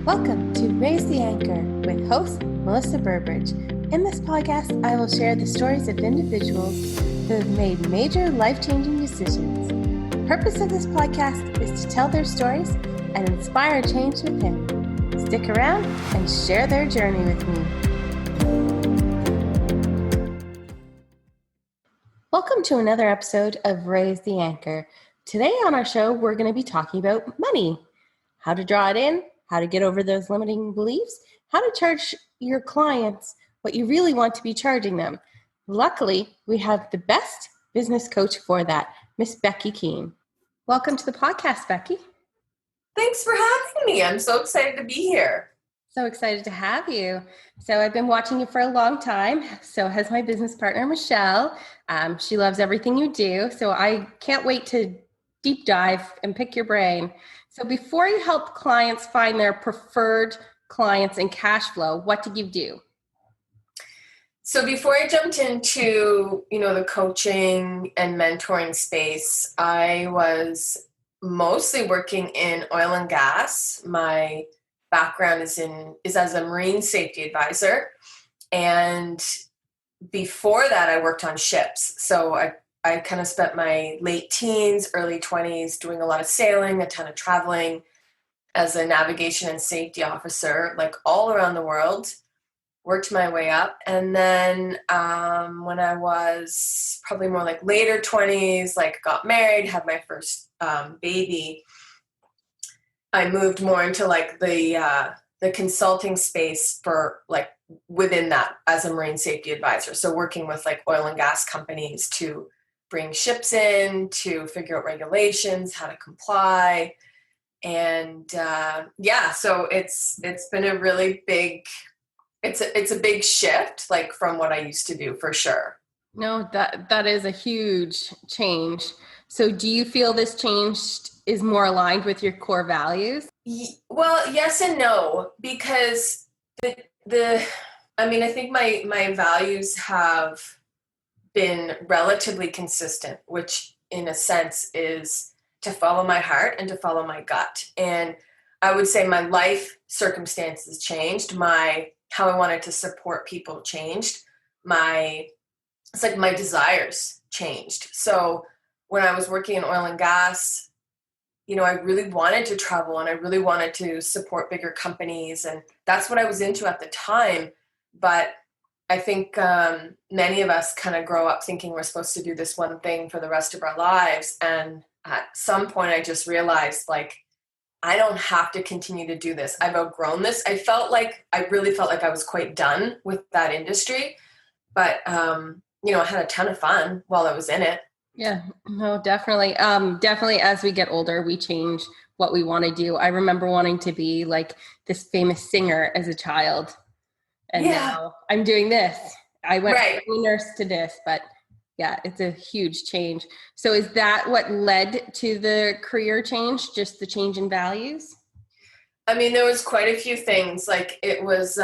Welcome to Raise the Anchor with host Melissa Burbridge. In this podcast, I will share the stories of individuals who have made major life-changing decisions. The purpose of this podcast is to tell their stories and inspire change within. Stick around and share their journey with me. Welcome to another episode of Raise the Anchor. Today on our show, we're going to be talking about money, how to draw it in, how to get over those limiting beliefs, how to charge your clients what you really want to be charging them. Luckily, we have the best business coach for that, Miss Becky Keen. Welcome to the podcast, Becky. Thanks for having me. I'm so excited to be here. So excited to have you. So I've been watching you for a long time. So has my business partner, Michelle. She loves everything you do. So I can't wait to deep dive and pick your brain. So before you help clients find their preferred clients and cash flow, what did you do? So before I jumped into, the coaching and mentoring space, I was mostly working in oil and gas. My background is as a marine safety advisor. And before that, I worked on ships. So I kind of spent my late teens, early 20s doing a lot of sailing, a ton of traveling as a navigation and safety officer, like all around the world, worked my way up. And then when I was probably more like later 20s, got married, had my first baby, I moved more into the consulting space for within that as a marine safety advisor. So working with oil and gas companies to bring ships in, to figure out regulations, how to comply. And so it's been a really big, it's a big shift from what I used to do, for sure. No, that is a huge change. So do you feel this change is more aligned with your core values? Well, yes and no, because I think my values have been relatively consistent, which in a sense is to follow my heart and to follow my gut. And I would say my life circumstances changed. How I wanted to support people changed. My desires changed. So when I was working in oil and gas, I really wanted to travel and I really wanted to support bigger companies. And that's what I was into at the time. But I think many of us kind of grow up thinking we're supposed to do this one thing for the rest of our lives. And at some point I just realized I don't have to continue to do this. I've outgrown this. I really felt like I was quite done with that industry, but I had a ton of fun while I was in it. Yeah, no, definitely. Definitely as we get older, we change what we want to do. I remember wanting to be like this famous singer as a child. And now I'm doing this. I went from a nurse to this, but yeah, it's a huge change. So is that what led to the career change? Just the change in values? I mean, there was quite a few things. It was,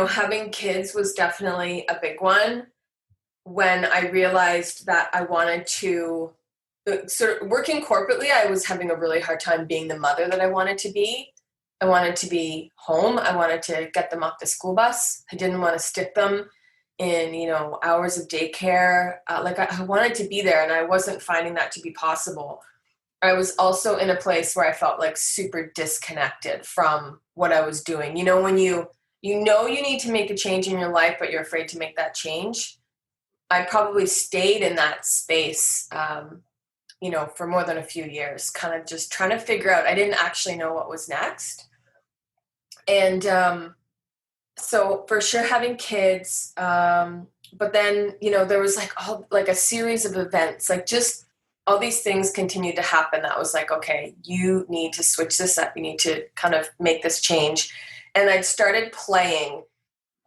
having kids was definitely a big one. When I realized that I wanted to sort of working corporately, I was having a really hard time being the mother that I wanted to be. I wanted to be home. I wanted to get them off the school bus. I didn't want to stick them in, hours of daycare. I wanted to be there and I wasn't finding that to be possible. I was also in a place where I felt super disconnected from what I was doing. When you need to make a change in your life, but you're afraid to make that change. I probably stayed in that space, for more than a few years, kind of just trying to figure out, I didn't actually know what was next. And so for sure having kids, but then, there was a series of events, just all these things continued to happen. That was okay, you need to switch this up. You need to kind of make this change. And I'd started playing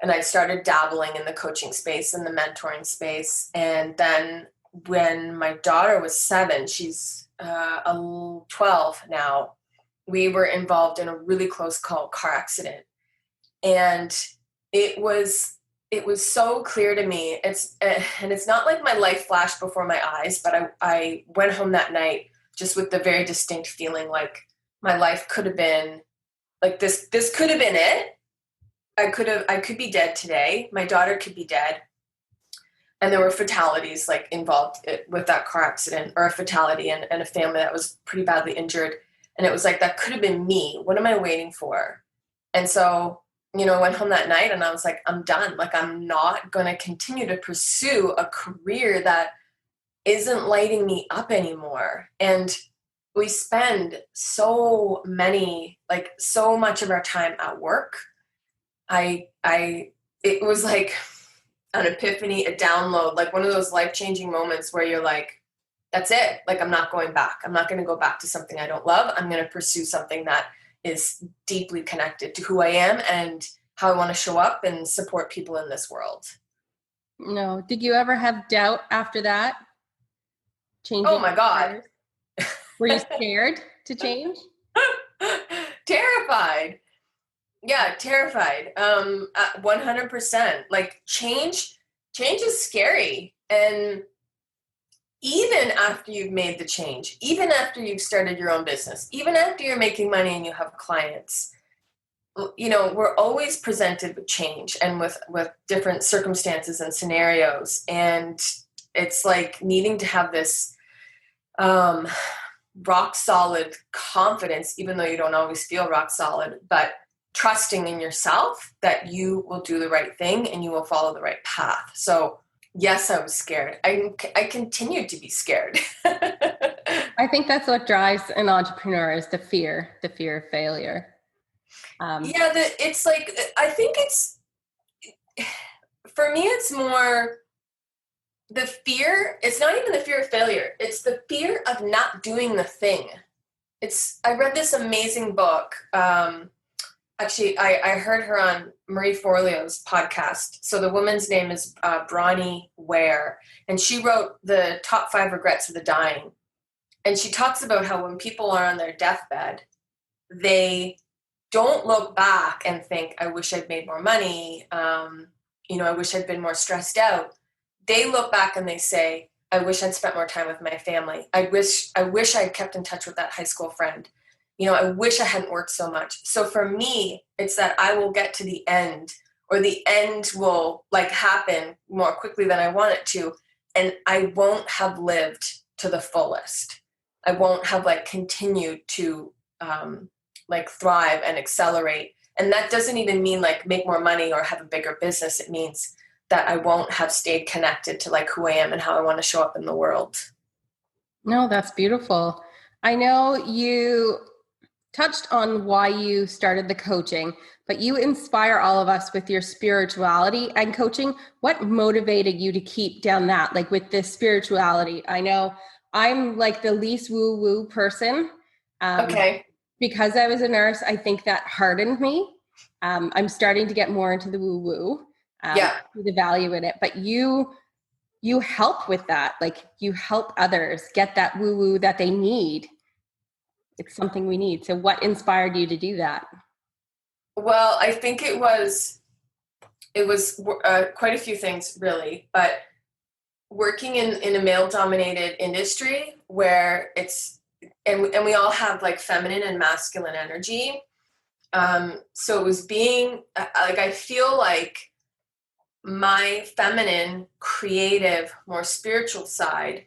and I started dabbling in the coaching space and the mentoring space. And then when my daughter was 7, she's 12 now, we were involved in a really close call car accident. And it was so clear to me. It's not like my life flashed before my eyes, but I went home that night just with the very distinct feeling like my life could have been like this could have been it. I could be dead today. My daughter could be dead. And there were fatalities like involved with that car accident, or a fatality and a family that was pretty badly injured. And it was like, that could have been me. What am I waiting for? And so, I went home that night and I was like, I'm done. Like, I'm not going to continue to pursue a career that isn't lighting me up anymore. And we spend so much of our time at work. It was like an epiphany, a download, like one of those life-changing moments where you're like, that's it. Like, I'm not going back. I'm not going to go back to something I don't love. I'm going to pursue something that is deeply connected to who I am and how I want to show up and support people in this world. No. Did you ever have doubt after that? Changing? Oh my God. Were you scared to change? Terrified. Yeah, terrified. 100%. Like, change is scary. And even after you've made the change, even after you've started your own business, even after you're making money and you have clients, we're always presented with change and with different circumstances and scenarios. And it's like needing to have this rock solid confidence, even though you don't always feel rock solid, but trusting in yourself that you will do the right thing and you will follow the right path. So yes, I was scared. I continued to be scared. I think that's what drives an entrepreneur, is the fear of failure. It's like, I think for me, it's more the fear. It's not even the fear of failure. It's the fear of not doing the thing. I read this amazing book. Actually, I heard her on Marie Forleo's podcast. So the woman's name is Bronnie Ware, and she wrote the top 5 regrets of the dying. And she talks about how when people are on their deathbed, they don't look back and think, I wish I'd made more money. I wish I'd been more stressed out. They look back and they say, I wish I'd spent more time with my family. I wish I'd kept in touch with that high school friend. I wish I hadn't worked so much. So for me, it's that I will get to the end, or the end will like happen more quickly than I want it to. And I won't have lived to the fullest. I won't have continued to thrive and accelerate. And that doesn't even mean make more money or have a bigger business. It means that I won't have stayed connected to who I am and how I want to show up in the world. No, that's beautiful. I know you touched on why you started the coaching, but you inspire all of us with your spirituality and coaching. What motivated you to keep down that, with this spirituality? I know I'm the least woo-woo person. Okay. Because I was a nurse, I think that hardened me. I'm starting to get more into the woo-woo, the value in it. But you help with that. You help others get that woo-woo that they need. It's something we need. So what inspired you to do that? Well, I think it was quite a few things, really. But working in a male-dominated industry where and we all have feminine and masculine energy. So it was being I feel like my feminine, creative, more spiritual side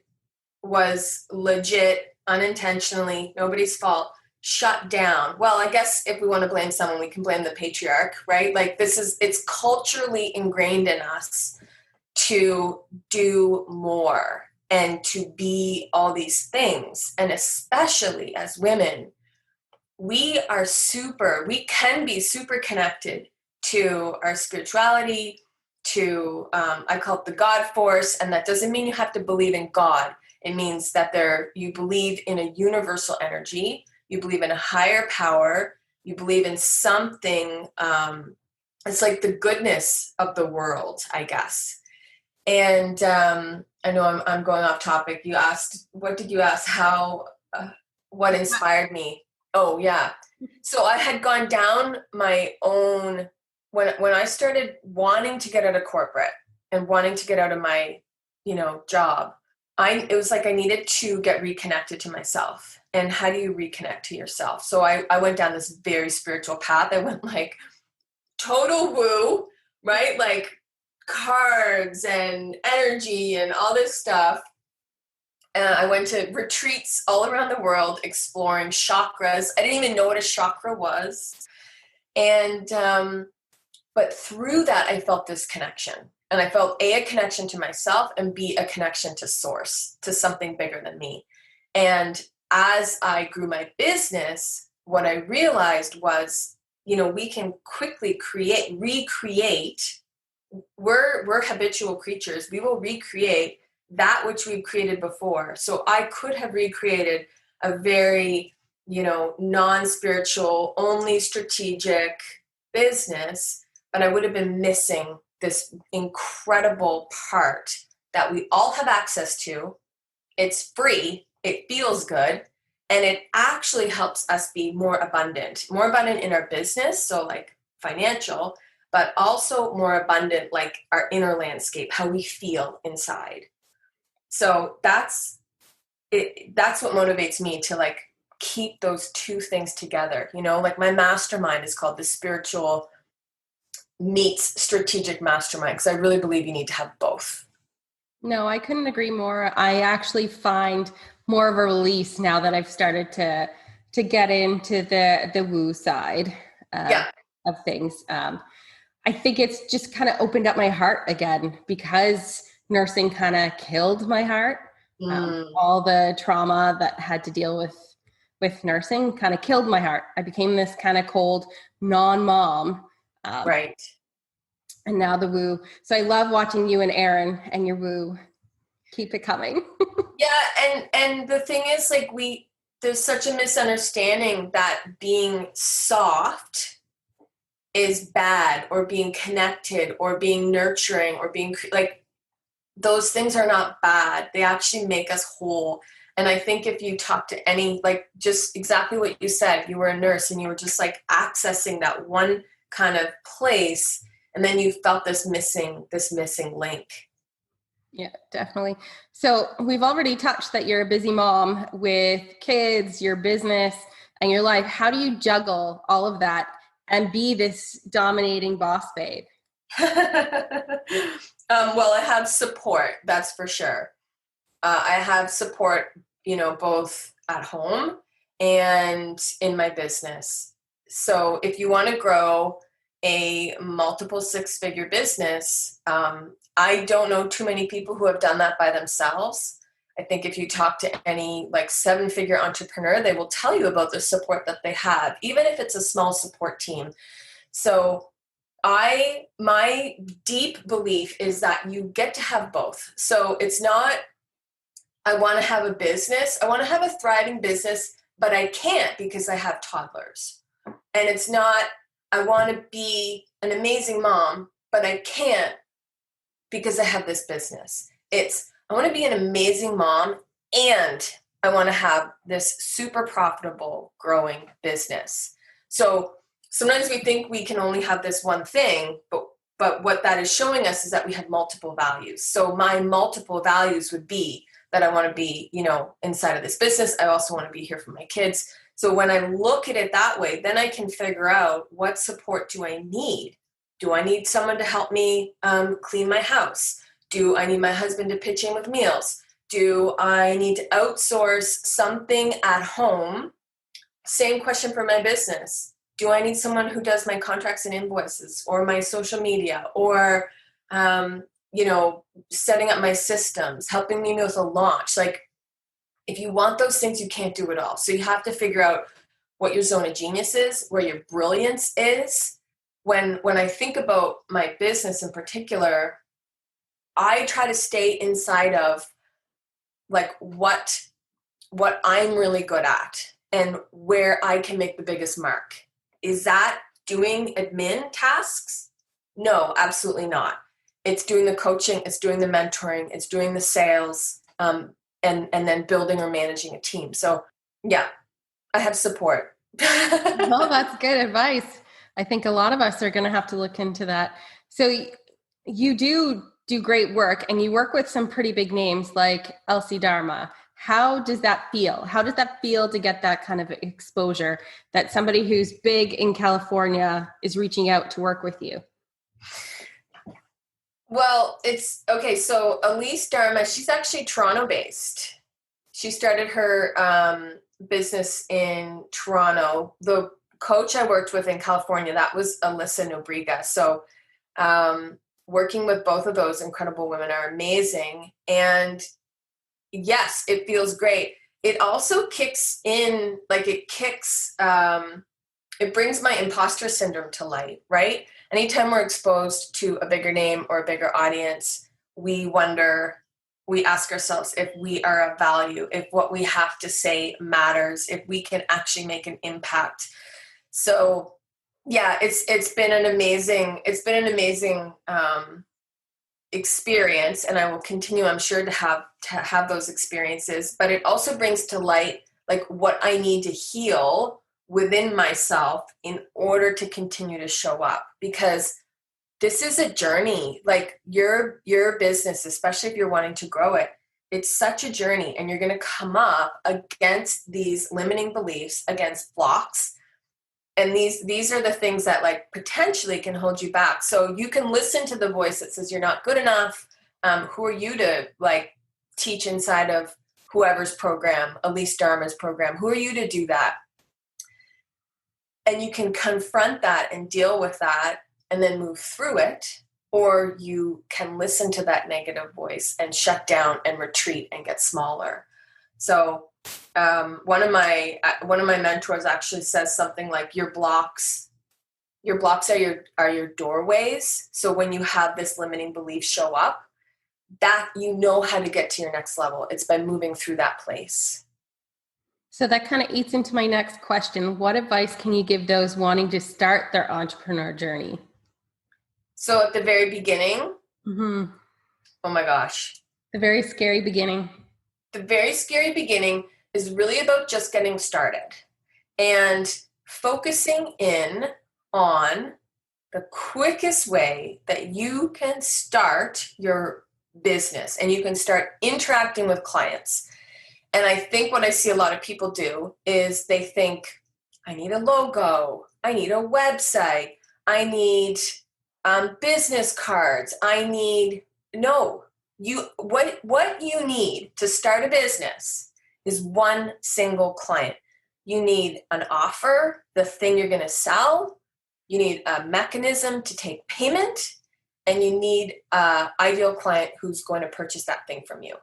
was legit, unintentionally, nobody's fault, shut down. Well, I guess if we want to blame someone, we can blame the patriarch, right? It's culturally ingrained in us to do more and to be all these things. And especially as women, we can be super connected to our spirituality, to, I call it the God force. And that doesn't mean you have to believe in God. It means that you believe in a universal energy, you believe in a higher power, you believe in something, it's the goodness of the world, I guess. And I know I'm going off topic. You asked, what did you ask? What inspired me? Oh, yeah. So I had gone down my own, when I started wanting to get out of corporate and wanting to get out of my, job, it was like I needed to get reconnected to myself. And how do you reconnect to yourself? So I went down this very spiritual path. I went like total woo, right? Like cards and energy and all this stuff. And I went to retreats all around the world exploring chakras. I didn't even know what a chakra was. And, but through that, I felt this connection. And I felt A, a connection to myself, and B, a connection to source, to something bigger than me. And as I grew my business, what I realized was, we can quickly recreate. We're habitual creatures. We will recreate that which we've created before. So I could have recreated a very, non-spiritual, only strategic business, but I would have been missing this incredible part that we all have access to. It's free, it feels good, and it actually helps us be more abundant in our business, so like financial, but also more abundant like our inner landscape, how we feel inside. So that's it. That's what motivates me to like keep those two things together. Like my mastermind is called the Spiritual Meets Strategic Mastermind, because I really believe you need to have both. No, I couldn't agree more. I actually find more of a release now that I've started to get into the woo side of things. I think it's just kind of opened up my heart again, because nursing kind of killed my heart. All the trauma that had to deal with nursing kind of killed my heart. I became this kind of cold non-mom. Right. And now the woo. So I love watching you and Erin and your woo. Keep it coming. Yeah. And the thing is, like, there's such a misunderstanding that being soft is bad, or being connected, or being nurturing, or being like, those things are not bad. They actually make us whole. And I think if you talk to any, like just exactly what you said, you were a nurse and you were just like accessing that one kind of place, and then you felt this missing link. Yeah, definitely. So we've already touched that you're a busy mom with kids, your business, and your life. How do you juggle all of that and be this dominating boss babe? Well, I have support, that's for sure. I have support, both at home and in my business. So if you want to grow a multiple six-figure business, I don't know too many people who have done that by themselves. I think if you talk to any like 7-figure entrepreneur, they will tell you about the support that they have, even if it's a small support team. So my deep belief is that you get to have both. So it's not, I want to have a business. I want to have a thriving business, but I can't because I have toddlers. And it's not, I want to be an amazing mom, but I can't because I have this business. It's, I want to be an amazing mom, and I want to have this super profitable, growing business. So sometimes we think we can only have this one thing, but what that is showing us is that we have multiple values. So my multiple values would be that I want to be, inside of this business. I also want to be here for my kids. So when I look at it that way, then I can figure out, what support do I need? Do I need someone to help me clean my house? Do I need my husband to pitch in with meals? Do I need to outsource something at home? Same question for my business. Do I need someone who does my contracts and invoices, or my social media, or, setting up my systems, helping me with a launch? Like, if you want those things, you can't do it all. So you have to figure out what your zone of genius is, where your brilliance is. When I think about my business in particular, I try to stay inside of like what I'm really good at and where I can make the biggest mark. Is that doing admin tasks? No, absolutely not. It's doing the coaching, it's doing the mentoring, it's doing the sales, and then building or managing a team. So yeah, I have support. Well, that's good advice. I think a lot of us are going to have to look into that. So you do do great work, and you work with some pretty big names like Elsie Dharma. How does that feel? How does that feel to get that kind of exposure, that somebody who's big in California is reaching out to work with you? Well, it's okay. So Elise Dharma, she's actually Toronto based. She started her business in Toronto. The coach I worked with in California, that was Alyssa Nobriga. So working with both of those incredible women are amazing. And yes, it feels great. It also kicks in, like it brings my imposter syndrome to light, right? Anytime we're exposed to a bigger name or a bigger audience, we ask ourselves if we are of value, if what we have to say matters, if we can actually make an impact. So yeah, it's been an amazing experience, and I will continue, I'm sure, to have those experiences. But it also brings to light like what I need to heal within myself in order to continue to show up, because this is a journey. Like your business, especially if you're wanting to grow it, it's such a journey, and you're going to come up against these limiting beliefs, against blocks. And these are the things that like potentially can hold you back. So you can listen to the voice that says you're not good enough. Who are you to like teach inside of whoever's program, Elise Dharma's program? Who are you to do that? And you can confront that and deal with that and then move through it. Or you can listen to that negative voice and shut down and retreat and get smaller. So one of my mentors actually says something like your blocks are your doorways. So when you have this limiting belief show up, that you know how to get to your next level. It's by moving through that place. So that kind of eats into my next question. What advice can you give those wanting to start their entrepreneur journey? So at the very beginning, Mm-hmm. Oh my gosh. The very scary beginning. The very scary beginning is really about just getting started and focusing in on the quickest way that you can start your business and you can start interacting with clients. And I think what I see a lot of people do is they think, I need a logo, I need a website, I need business cards, what you need to start a business is one single client. You need an offer, the thing you're going to sell. You need a mechanism to take payment, and you need an ideal client who's going to purchase that thing from you.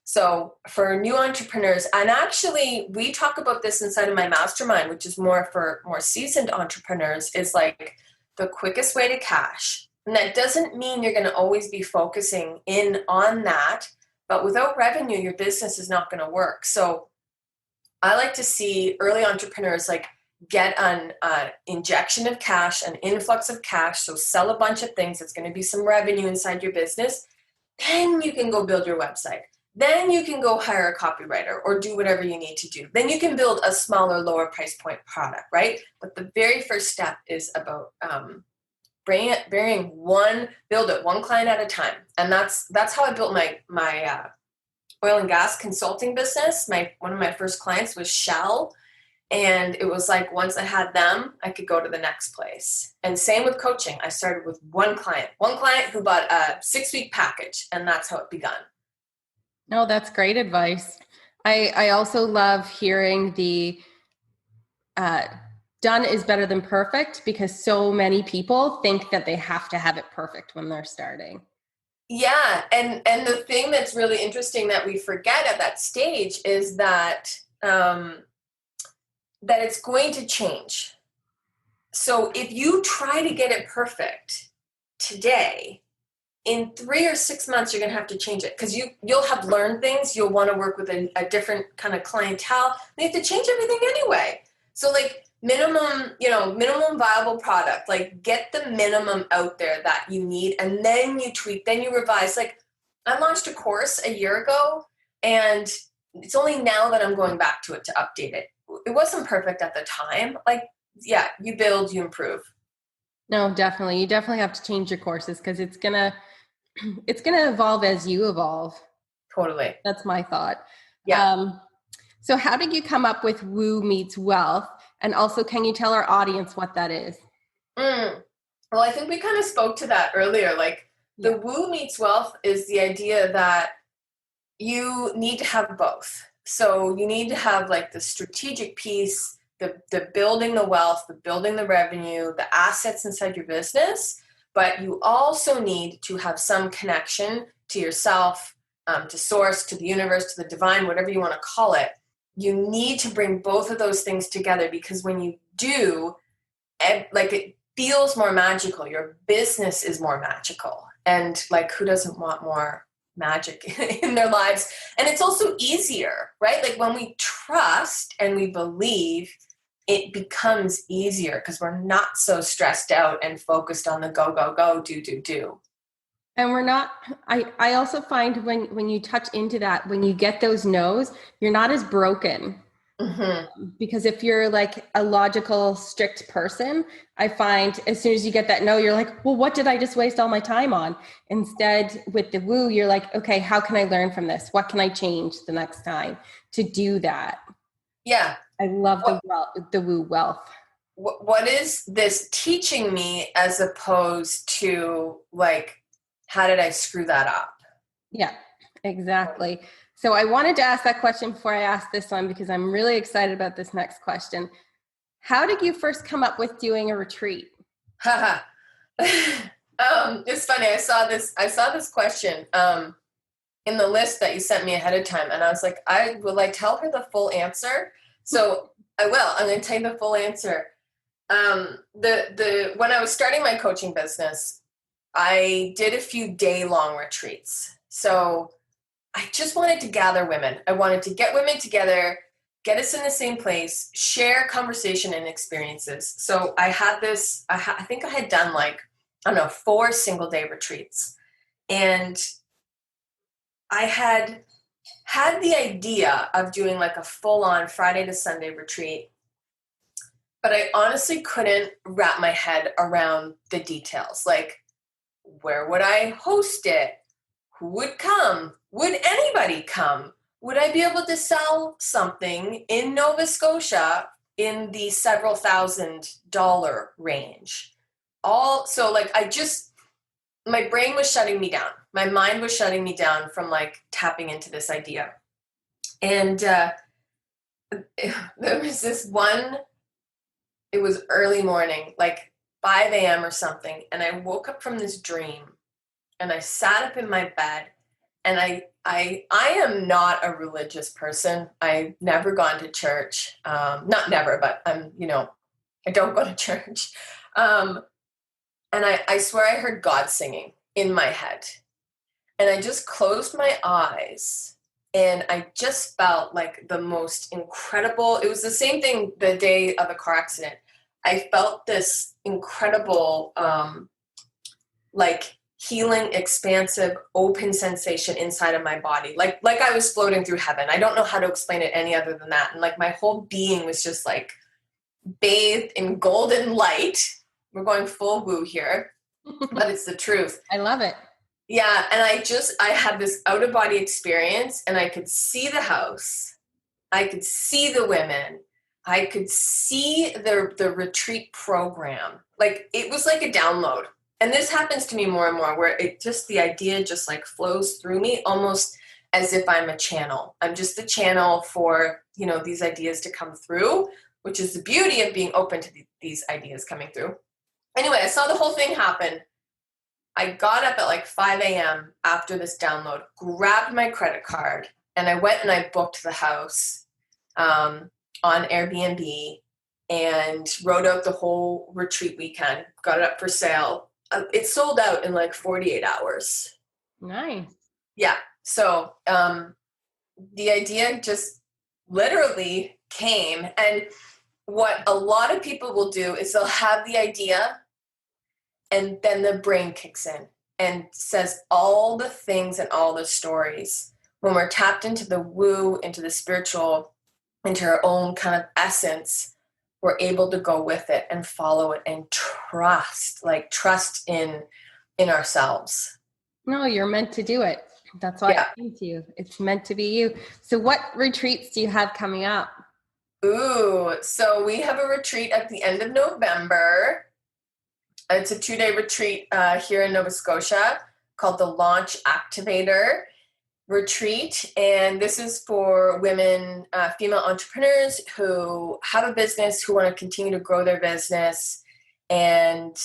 So for new entrepreneurs, and actually we talk about this inside of my mastermind, which is more for more seasoned entrepreneurs, is like the quickest way to cash. And that doesn't mean you're going to always be focusing in on that, but without revenue, your business is not going to work. So I like to see early entrepreneurs like get an injection of cash, an influx of cash. So sell a bunch of things. That's going to be some revenue inside your business. Then you can go build your website. Then you can go hire a copywriter or do whatever you need to do. Then you can build a smaller, lower price point product, right? But the very first step is about build it one client at a time. And that's how I built my oil and gas consulting business. One of my first clients was Shell. And it was like, once I had them, I could go to the next place. And same with coaching. I started with one client who bought a 6-week package, and that's how it began. No, that's great advice. I also love hearing the done is better than perfect, because so many people think that they have to have it perfect when they're starting. Yeah. And the thing that's really interesting that we forget at that stage is that that it's going to change. So if you try to get it perfect today, in 3 or 6 months, you're going to have to change it, because you'll have learned things. You'll want to work with a different kind of clientele. And you have to change everything anyway. So like minimum viable product, like get the minimum out there that you need. And then you tweak, then you revise. Like I launched a course a year ago, and it's only now that I'm going back to it to update it. It wasn't perfect at the time. Like, yeah, you build, you improve. No, definitely. You definitely have to change your courses, because it's going to It's going to evolve as you evolve. Totally. That's my thought. Yeah. So how did you come up with woo meets wealth? And also, can you tell our audience what that is? Well, I think we kind of spoke to that earlier. Like the woo meets wealth is the idea that you need to have both. So you need to have like the strategic piece, the building the wealth, the building the revenue, the assets inside your business, but you also need to have some connection to yourself, to source, to the universe, to the divine, whatever you want to call it. You need to bring both of those things together, because when you do, like it feels more magical. Your business is more magical. And like, who doesn't want more magic in their lives? And it's also easier, right? Like when we trust and we believe, it becomes easier because we're not so stressed out and focused on the go, go, go, do. And we're not, I also find when you touch into that, when you get those no's, you're not as broken. Mm-hmm. Because if you're like a logical, strict person, I find as soon as you get that no, you're like, well, what did I just waste all my time on? Instead, with the woo, you're like, okay, how can I learn from this? What can I change the next time to do that? Yeah. I love the woo wealth. What is this teaching me, as opposed to like, how did I screw that up? Yeah, exactly. So I wanted to ask that question before I ask this one, because I'm really excited about this next question. How did you first come up with doing a retreat? It's funny. I saw this question in the list that you sent me ahead of time, and I was like, will I tell her the full answer? So I will. I'm going to tell you the full answer. When I was starting my coaching business, I did a few day-long retreats. So I just wanted to gather women. I wanted to get women together, get us in the same place, share conversation and experiences. So I had this, I think I had done like, I don't know, 4 single-day retreats. And I had the idea of doing like a full-on Friday to Sunday retreat, but I honestly couldn't wrap my head around the details. Like, where would I host it? Who would come? Would anybody come? Would I be able to sell something in Nova Scotia in the several $1,000 range? So like my brain was shutting me down. My mind was shutting me down from like tapping into this idea. And there was this one, it was early morning, like 5 a.m. or something. And I woke up from this dream and I sat up in my bed, and I am not a religious person. I've never gone to church. Not never, but I don't go to church. And I swear I heard God singing in my head. And I just closed my eyes, and I just felt like the most incredible, it was the same thing the day of the car accident. I felt this incredible, like healing, expansive, open sensation inside of my body. Like I was floating through heaven. I don't know how to explain it any other than that. And like my whole being was just like bathed in golden light. We're going full woo here, but it's the truth. I love it. Yeah. And I had this out of body experience, and I could see the house. I could see the women. I could see the retreat program. Like it was like a download. And this happens to me more and more, where the idea just like flows through me, almost as if I'm a channel. I'm just the channel for, these ideas to come through, which is the beauty of being open to these ideas coming through. Anyway, I saw the whole thing happen. I got up at like 5 a.m. after this download, grabbed my credit card, and I went and I booked the house on Airbnb and wrote out the whole retreat weekend, got it up for sale. It sold out in like 48 hours. Nice. Yeah. So the idea just literally came. And what a lot of people will do is they'll have the idea, and then the brain kicks in and says all the things and all the stories. When we're tapped into the woo, into the spiritual, into our own kind of essence, we're able to go with it and follow it and trust in ourselves. No, you're meant to do it. That's why Yeah. I came to you. It's meant to be you. So what retreats do you have coming up? Ooh, so we have a retreat at the end of November. It's a 2-day retreat here in Nova Scotia called the Launch Activator Retreat. And this is for women, female entrepreneurs who have a business, who want to continue to grow their business. And,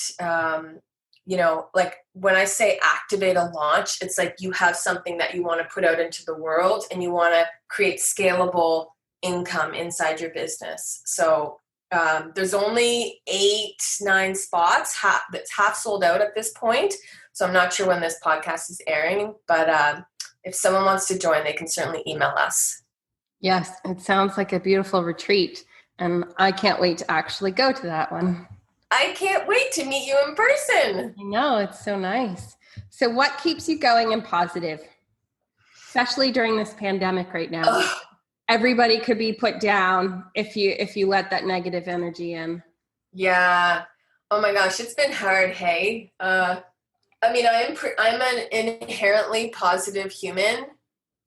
like when I say activate a launch, it's like you have something that you want to put out into the world and you want to create scalable income inside your business. So there's only 8-9 spots. That's half sold out at this point. So I'm not sure when this podcast is airing, but if someone wants to join, they can certainly email us. Yes, it sounds like a beautiful retreat. And I can't wait to actually go to that one. I can't wait to meet you in person. I know, it's so nice. So what keeps you going and positive, especially during this pandemic right now? Ugh. Everybody could be put down if you let that negative energy in. Yeah. Oh my gosh, it's been hard. Hey, I'm an inherently positive human.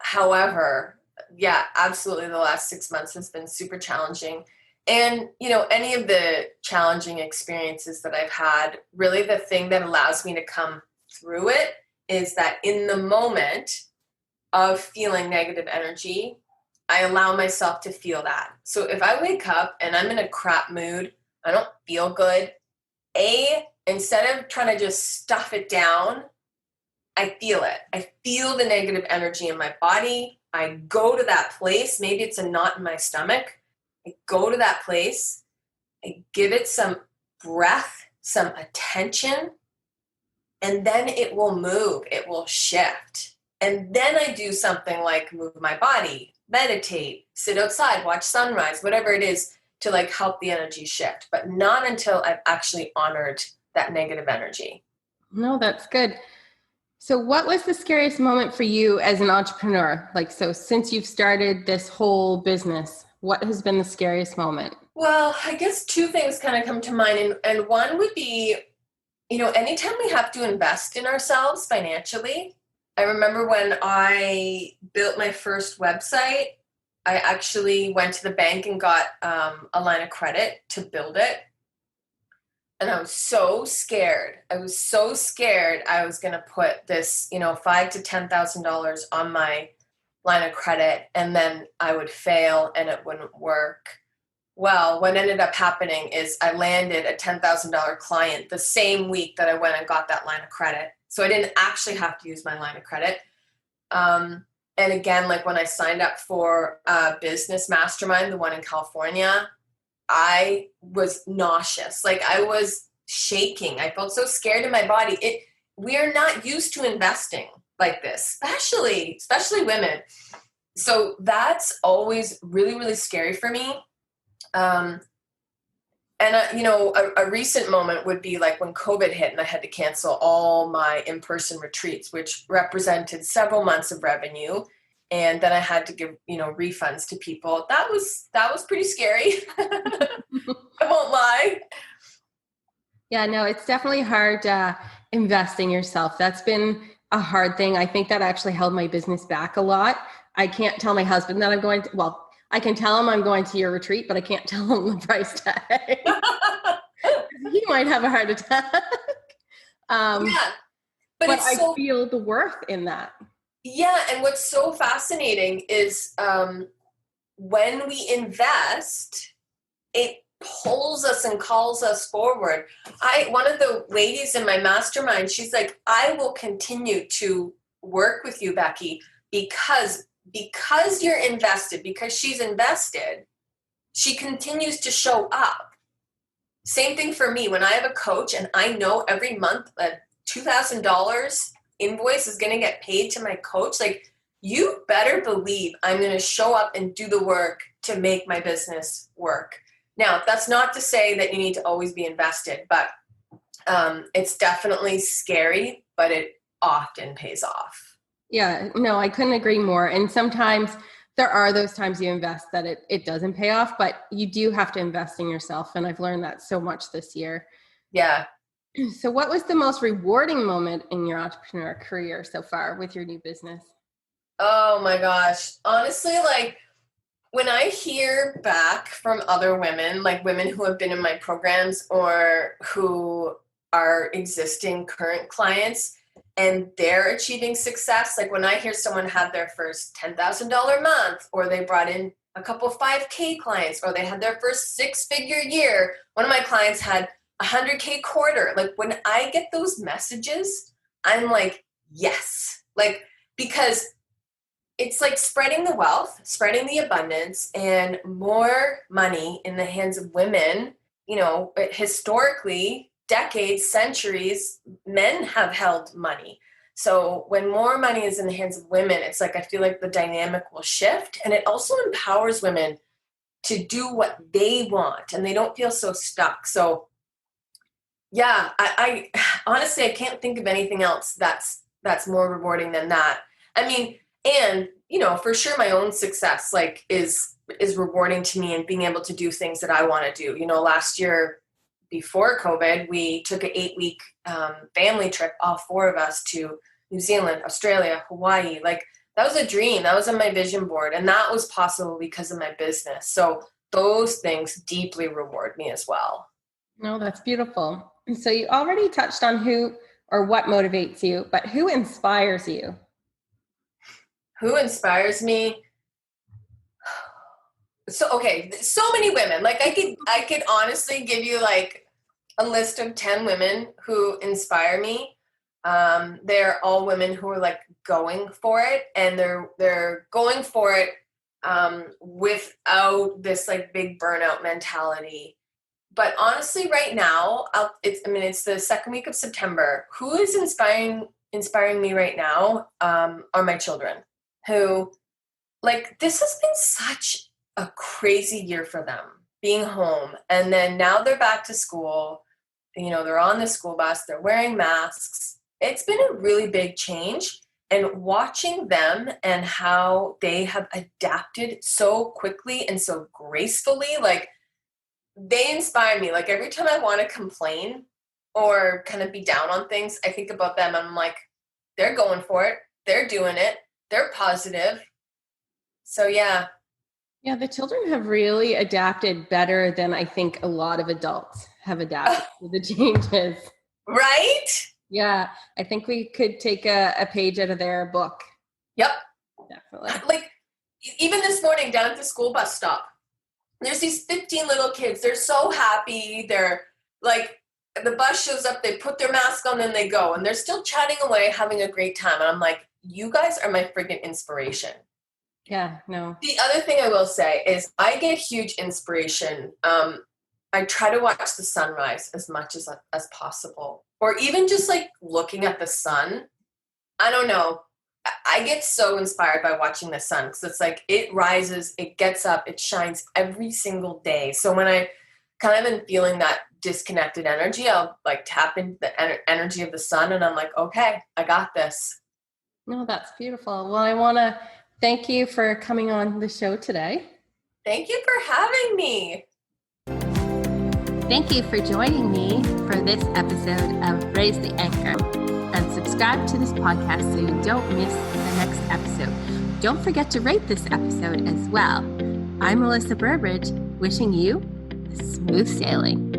However, yeah, absolutely. The last 6 months has been super challenging. And, any of the challenging experiences that I've had, really the thing that allows me to come through it is that in the moment of feeling negative energy, I allow myself to feel that. So if I wake up and I'm in a crap mood, I don't feel good, instead of trying to just stuff it down, I feel it. I feel the negative energy in my body. I go to that place. Maybe it's a knot in my stomach. I go to that place. I give it some breath, some attention, and then it will move. It will shift. And then I do something like move my body, meditate, sit outside, watch sunrise, whatever it is to help the energy shift, but not until I've actually honored that negative energy. No, that's good. So what was the scariest moment for you as an entrepreneur? So since you've started this whole business, what has been the scariest moment? Well, I guess 2 things kind of come to mind. And one would be, anytime we have to invest in ourselves financially. I remember when I built my first website, I actually went to the bank and got a line of credit to build it. And I was so scared. I was going to put this, $5,000 to $10,000 on my line of credit, and then I would fail and it wouldn't work. Well, what ended up happening is I landed a $10,000 client the same week that I went and got that line of credit. So I didn't actually have to use my line of credit. And again, when I signed up for a business mastermind, the one in California, I was nauseous. I was shaking. I felt so scared in my body. We are not used to investing like this, especially women. So that's always really, really scary for me. A recent moment would be when COVID hit and I had to cancel all my in-person retreats, which represented several months of revenue. And then I had to give, refunds to people. That was pretty scary. I won't lie. Yeah, no, it's definitely hard investing yourself. That's been a hard thing. I think that actually held my business back a lot. I can't tell my husband that I'm going to, well, I can tell him I'm going to your retreat, but I can't tell him the price tag. He might have a heart attack. Yeah, but I feel the worth in that. Yeah, and what's so fascinating is when we invest, it pulls us and calls us forward. One of the ladies in my mastermind, she's like, I will continue to work with you, Becky, because you're invested, because she's invested, she continues to show up. Same thing for me. When I have a coach and I know every month a $2,000 invoice is going to get paid to my coach, you better believe I'm going to show up and do the work to make my business work. Now, that's not to say that you need to always be invested, but it's definitely scary, but it often pays off. Yeah, no, I couldn't agree more. And sometimes there are those times you invest that it doesn't pay off, but you do have to invest in yourself. And I've learned that so much this year. Yeah. So what was the most rewarding moment in your entrepreneur career so far with your new business? Oh my gosh. Honestly, like when I hear back from other women, like women who have been in my programs or who are existing current clients and they're achieving success, like when I hear someone had their first $10,000 month, or they brought in a couple 5K clients, or they had their first 6-figure year. One of my clients had 100K quarter. Like when I get those messages, I'm like, yes, like, because it's like spreading the wealth, spreading the abundance, and more money in the hands of women. You know, historically, decades, centuries, men have held money. So when more money is in the hands of women, it's like I feel like the dynamic will shift, and it also empowers women to do what they want, and they don't feel so stuck. So yeah, I honestly I can't think of anything else that's more rewarding than that. I mean, and you know, for sure my own success like is rewarding to me, and being able to do things that I want to do. You know, last year before COVID, we took an 8-week family trip, all 4 of us, to New Zealand, Australia, Hawaii. Like that was a dream. That was on my vision board, and that was possible because of my business. So those things deeply reward me as well. No, that's beautiful. So you already touched on who or what motivates you, but who inspires you? Who inspires me? So okay, so many women. Like I could honestly give you like a list of 10 women who inspire me. They're all women who are like going for it, and they're going for it without this like big burnout mentality. But honestly, right now, it's the second week of September. Who is inspiring me right now are my children, who, like, this has been such a crazy year for them, being home. And then now they're back to school. You know, they're on the school bus, they're wearing masks. It's been a really big change. And watching them and how they have adapted so quickly and so gracefully, like, they inspire me. Like every time I want to complain or kind of be down on things, I think about them. I'm like, they're going for it. They're doing it. They're positive. So yeah. Yeah, the children have really adapted better than I think a lot of adults have adapted to the changes. Right? Yeah, I think we could take a page out of their book. Yep. Definitely. Like even this morning down at the school bus stop, there's these 15 little kids. They're so happy. They're like, the bus shows up, they put their mask on, and they go. And they're still chatting away, having a great time. And I'm like, you guys are my freaking inspiration. Yeah, no. The other thing I will say is I get huge inspiration. I try to watch the sunrise as much as possible. Or even just like looking at the sun. I don't know. I get so inspired by watching the sun, because it's like it rises, it gets up, it shines every single day. So when I kind of am feeling that disconnected energy, I'll like tap into the energy of the sun, and I'm like, okay, I got this. No, that's beautiful. Well, I want to thank you for coming on the show today. Thank you for having me. Thank you for joining me for this episode of Raise the Anchor. And subscribe to this podcast so you don't miss the next episode. Don't forget to rate this episode as well. I'm Melissa Burbridge, wishing you smooth sailing.